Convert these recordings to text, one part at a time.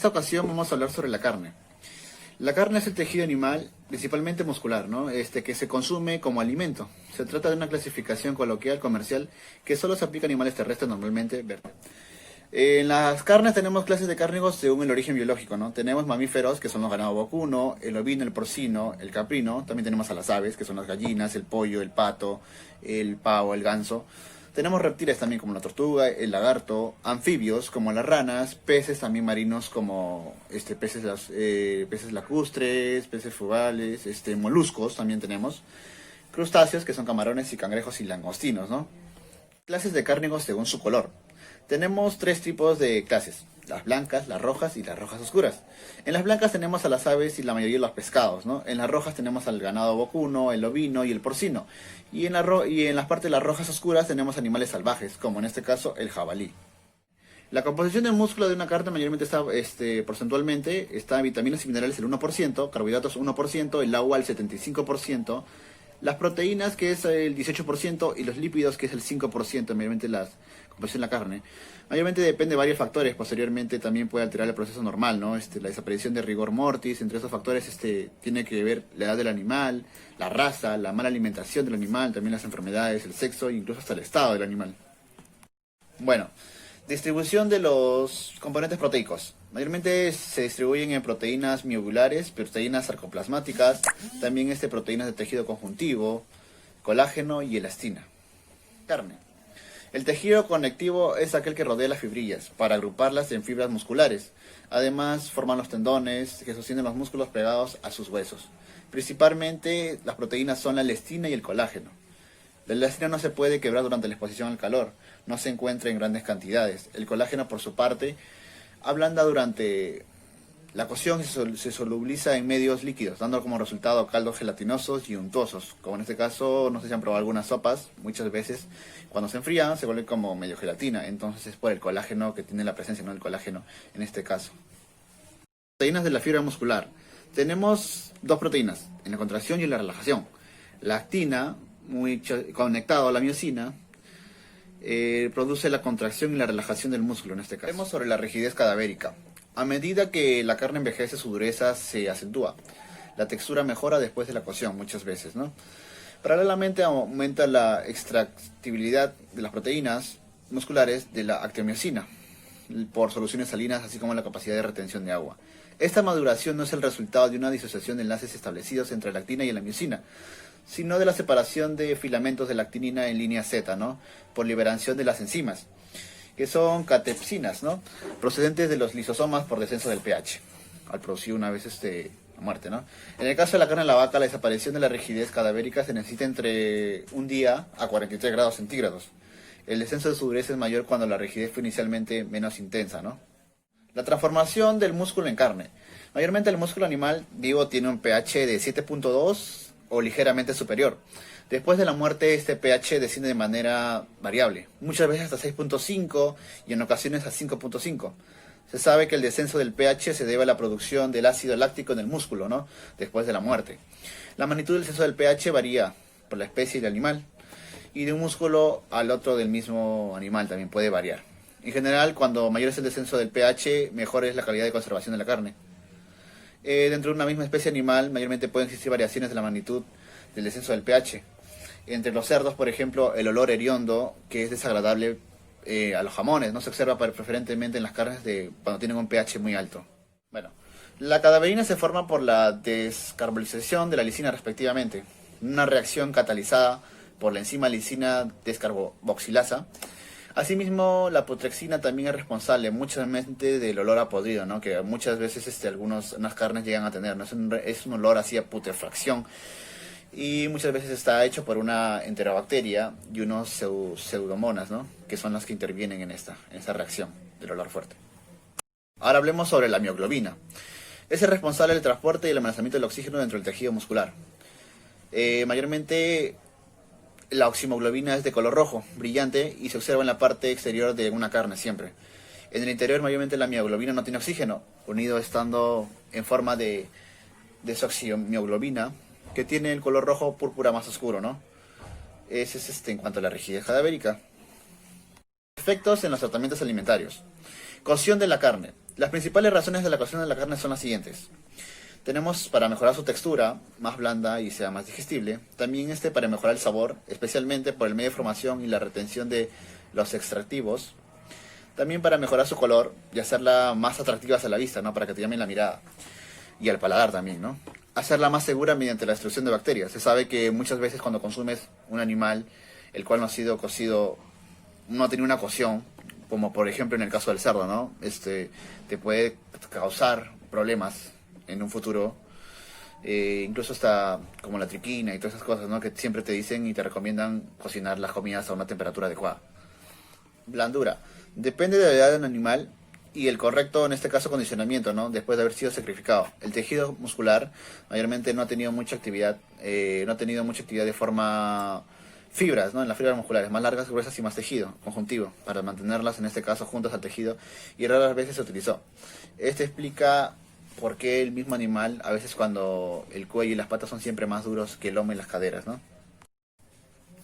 esta ocasión vamos a hablar sobre la carne. La carne es el tejido animal, principalmente muscular, ¿no? Que se consume como alimento. Se trata de una clasificación coloquial comercial que solo se aplica a animales terrestres normalmente verdes. En las carnes tenemos clases de cárnivos según el origen biológico, ¿no? Tenemos mamíferos, que son los ganado vacuno, el ovino, el porcino, el caprino. También tenemos a las aves, que son las gallinas, el pollo, el pato, el pavo, el ganso. Tenemos reptiles también como la tortuga, el lagarto, anfibios como las ranas, peces también marinos como peces lacustres, peces fugales, moluscos también tenemos, crustáceos que son camarones y cangrejos y langostinos, ¿no? Clases de cárnivos según su color. Tenemos tres tipos de clases: las blancas, las rojas y las rojas oscuras. En las blancas tenemos a las aves y la mayoría de los pescados, ¿no? En las rojas tenemos al ganado bocuno, el ovino y el porcino. Y en las partes de las rojas oscuras tenemos animales salvajes, como en este caso el jabalí. La composición del músculo de una carne mayormente está, porcentualmente, está en vitaminas y minerales el 1%, carbohidratos 1%, el agua el 75%, las proteínas que es el 18% y los lípidos que es el 5%, mayormente la composición de la carne. Mayormente depende de varios factores, posteriormente también puede alterar el proceso normal, ¿no? La desaparición de rigor mortis, entre esos factores tiene que ver la edad del animal, la raza, la mala alimentación del animal, también las enfermedades, el sexo e incluso hasta el estado del animal. Bueno, distribución de los componentes proteicos. Mayormente se distribuyen en proteínas miovulares, proteínas sarcoplasmáticas, también proteínas de tejido conjuntivo, colágeno y elastina. Carne. El tejido conectivo es aquel que rodea las fibrillas, para agruparlas en fibras musculares. Además, forman los tendones que sostienen los músculos pegados a sus huesos. Principalmente, las proteínas son la elastina y el colágeno. La elastina no se puede quebrar durante la exposición al calor, no se encuentra en grandes cantidades. El colágeno, por su parte, ablanda durante la cocción y se solubiliza en medios líquidos, dando como resultado caldos gelatinosos y untuosos. Como en este caso, no sé si han probado algunas sopas, muchas veces cuando se enfrían se vuelve como medio gelatina. Entonces es por el colágeno que tiene la presencia, no el colágeno en este caso. Proteínas de la fibra muscular. Tenemos dos proteínas, en la contracción y en la relajación. La actina, muy conectado a la miosina, produce la contracción y la relajación del músculo en este caso. Vemos sobre la rigidez cadavérica. A medida que la carne envejece, su dureza se acentúa. La textura mejora después de la cocción muchas veces, ¿no? Paralelamente aumenta la extractibilidad de las proteínas musculares de la actomiosina por soluciones salinas, así como la capacidad de retención de agua. Esta maduración no es el resultado de una disociación de enlaces establecidos entre la actina y la miosina, sino de la separación de filamentos de la actinina en línea Z, ¿no? Por liberación de las enzimas, que son catepsinas, ¿no? Procedentes de los lisosomas por descenso del pH, al producir una vez la muerte, ¿no? En el caso de la carne de la vaca, la desaparición de la rigidez cadavérica se necesita entre un día a 43 grados centígrados. El descenso de su dureza es mayor cuando la rigidez fue inicialmente menos intensa, ¿no? La transformación del músculo en carne. Mayormente el músculo animal vivo tiene un pH de 7.2 o ligeramente superior. Después de la muerte, este pH desciende de manera variable, muchas veces hasta 6.5 y en ocasiones a 5.5. Se sabe que el descenso del pH se debe a la producción del ácido láctico en el músculo, ¿no? Después de la muerte. La magnitud del descenso del pH varía por la especie del animal y de un músculo al otro del mismo animal también puede variar. En general, cuando mayor es el descenso del pH, mejor es la calidad de conservación de la carne. Dentro de una misma especie animal, mayormente pueden existir variaciones de la magnitud del descenso del pH. Entre los cerdos, por ejemplo, el olor hediondo, que es desagradable a los jamones, no se observa preferentemente en las carnes cuando tienen un pH muy alto. Bueno, la cadaverina se forma por la descarbolización de la lisina respectivamente, una reacción catalizada por la enzima lisina descarboxilasa. Asimismo, la putrexina también es responsable muchas veces del olor a podrido, ¿no? Que muchas veces unas carnes llegan a tener, ¿no? Es un olor así a putrefacción. Y muchas veces está hecho por una enterobacteria y unos pseudomonas, ¿no? Que son las que intervienen en esta reacción del olor fuerte. Ahora hablemos sobre la mioglobina. Es el responsable del transporte y el almacenamiento del oxígeno dentro del tejido muscular. Mayormente la oximoglobina es de color rojo, brillante, y se observa en la parte exterior de una carne siempre. En el interior mayormente la mioglobina no tiene oxígeno, unido estando en forma de desoximioglobina, que tiene el color rojo púrpura más oscuro, ¿no? Ese es en cuanto a la rigidez cadavérica. Efectos en los tratamientos alimentarios. Cocción de la carne. Las principales razones de la cocción de la carne son las siguientes. Tenemos para mejorar su textura, más blanda y sea más digestible. También para mejorar el sabor, especialmente por el medio de formación y la retención de los extractivos. También para mejorar su color y hacerla más atractiva a la vista, ¿no? Para que te llamen la mirada. Y al paladar también, ¿no? Hacerla más segura mediante la destrucción de bacterias. Se sabe que muchas veces cuando consumes un animal, el cual no ha sido cocido, no ha tenido una cocción, como por ejemplo en el caso del cerdo, ¿no? Te puede causar problemas en un futuro, incluso hasta como la triquina y todas esas cosas, ¿no? Que siempre te dicen y te recomiendan cocinar las comidas a una temperatura adecuada. Blandura. Depende de la edad del animal y el correcto, en este caso, condicionamiento, ¿no? Después de haber sido sacrificado. El tejido muscular mayormente no ha tenido mucha actividad, de forma fibras, ¿no? En las fibras musculares, más largas, gruesas y más tejido conjuntivo, para mantenerlas, en este caso, juntas al tejido, y raras veces se utilizó. Explica por qué el mismo animal, a veces cuando el cuello y las patas son siempre más duros que el lomo y las caderas, ¿no?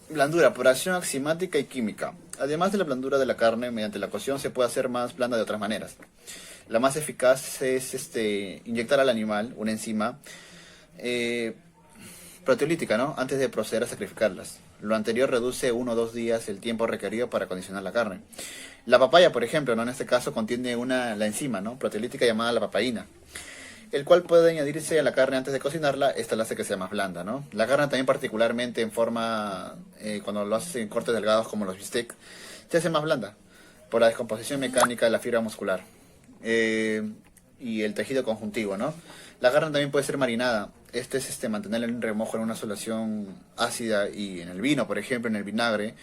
Blandura, por acción enzimática y química. Además de la blandura de la carne, mediante la cocción se puede hacer más blanda de otras maneras. La más eficaz es inyectar al animal una enzima proteolítica, ¿no? Antes de proceder a sacrificarlas. Lo anterior reduce 1 o 2 días el tiempo requerido para condicionar la carne. La papaya, por ejemplo, ¿no? En este caso contiene la enzima, ¿no? Proteolítica llamada la papaína, el cual puede añadirse a la carne antes de cocinarla. Esta la hace que sea más blanda, ¿no? La carne también, particularmente en forma, cuando lo haces en cortes delgados como los bistec, se hace más blanda por la descomposición mecánica de la fibra muscular y el tejido conjuntivo, ¿no? La carne también puede ser marinada. Mantenerla en remojo en una solución ácida y en el vino, por ejemplo, en el vinagre,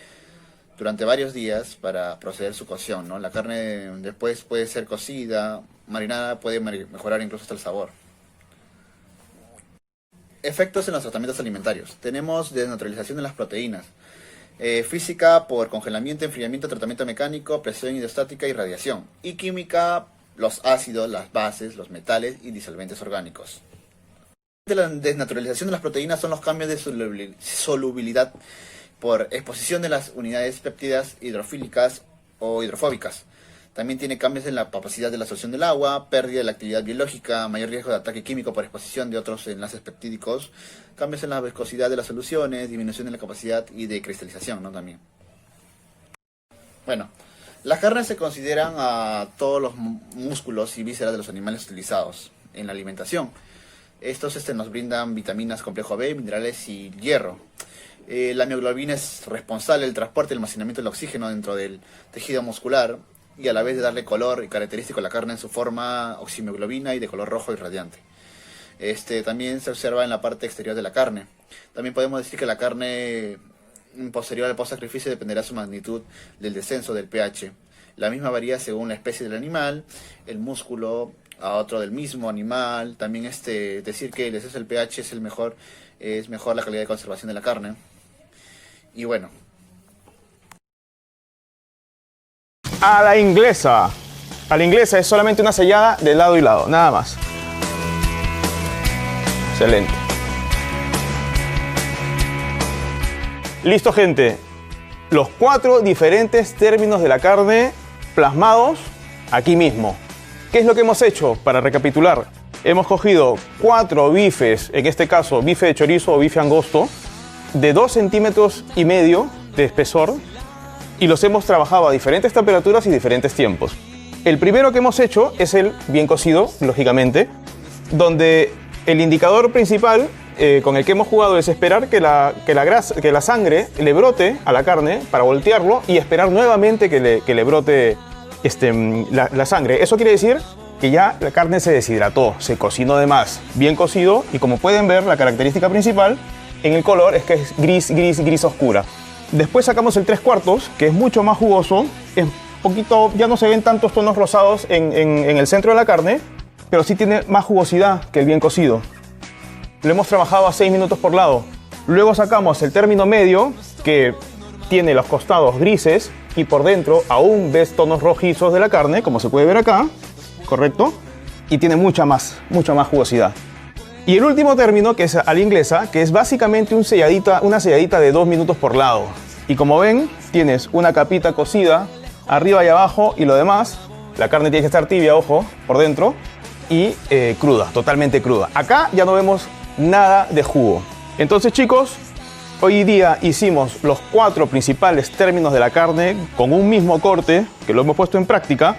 durante varios días para proceder su cocción, ¿no? La carne después puede ser cocida, marinada, puede mejorar incluso hasta el sabor. Efectos en los tratamientos alimentarios. Tenemos desnaturalización de las proteínas. Física por congelamiento, enfriamiento, tratamiento mecánico, presión hidrostática y radiación. Y química, los ácidos, las bases, los metales y disolventes orgánicos. La desnaturalización de las proteínas son los cambios de solubilidad por exposición de las unidades péptidas hidrofílicas o hidrofóbicas. También tiene cambios en la capacidad de la absorción del agua, pérdida de la actividad biológica, mayor riesgo de ataque químico por exposición de otros enlaces peptídicos, cambios en la viscosidad de las soluciones, disminución de la capacidad y de cristalización, ¿no? También. Bueno, las carnes se consideran a todos los músculos y vísceras de los animales utilizados en la alimentación. Estos nos brindan vitaminas complejo B, minerales y hierro. La mioglobina es responsable del transporte y almacenamiento del oxígeno dentro del tejido muscular y a la vez de darle color y característico a la carne en su forma oximioglobina y de color rojo y radiante. También se observa en la parte exterior de la carne. También podemos decir que la carne posterior al post-sacrificio dependerá su magnitud del descenso del pH. La misma varía según la especie del animal, el músculo, a otro del mismo animal. También decir que el descenso del pH es mejor la calidad de conservación de la carne. Y bueno. A la inglesa. A la inglesa es solamente una sellada de lado y lado, nada más. Excelente. Listo, gente. Los 4 diferentes términos de la carne plasmados aquí mismo. ¿Qué es lo que hemos hecho? Para recapitular, hemos cogido 4 bifes, en este caso bife de chorizo o bife angosto, de 2,5 centímetros de espesor, y los hemos trabajado a diferentes temperaturas y diferentes tiempos. El primero que hemos hecho es el bien cocido, lógicamente, donde el indicador principal con el que hemos jugado es esperar que la sangre le brote a la carne para voltearlo y esperar nuevamente que le brote la sangre. Eso quiere decir que ya la carne se deshidrató, se cocinó de más, bien cocido, y como pueden ver, la característica principal en el color es que es gris oscura. Después sacamos el 3/4, que es mucho más jugoso, es poquito, ya no se ven tantos tonos rosados en el centro de la carne, pero sí tiene más jugosidad que el bien cocido. Lo hemos trabajado a 6 minutos por lado. Luego sacamos el término medio, que tiene los costados grises y por dentro aún ves tonos rojizos de la carne, como se puede ver acá, ¿correcto? Y tiene mucha más jugosidad. Y el último término, que es a la inglesa, que es básicamente una selladita de 2 minutos por lado. Y como ven, tienes una capita cocida arriba y abajo, y lo demás La carne tiene que estar tibia, ojo, por dentro. Y cruda, totalmente cruda. Acá ya no vemos nada de jugo. Entonces, chicos, hoy día hicimos los 4 principales términos de la carne con un mismo corte, que lo hemos puesto en práctica.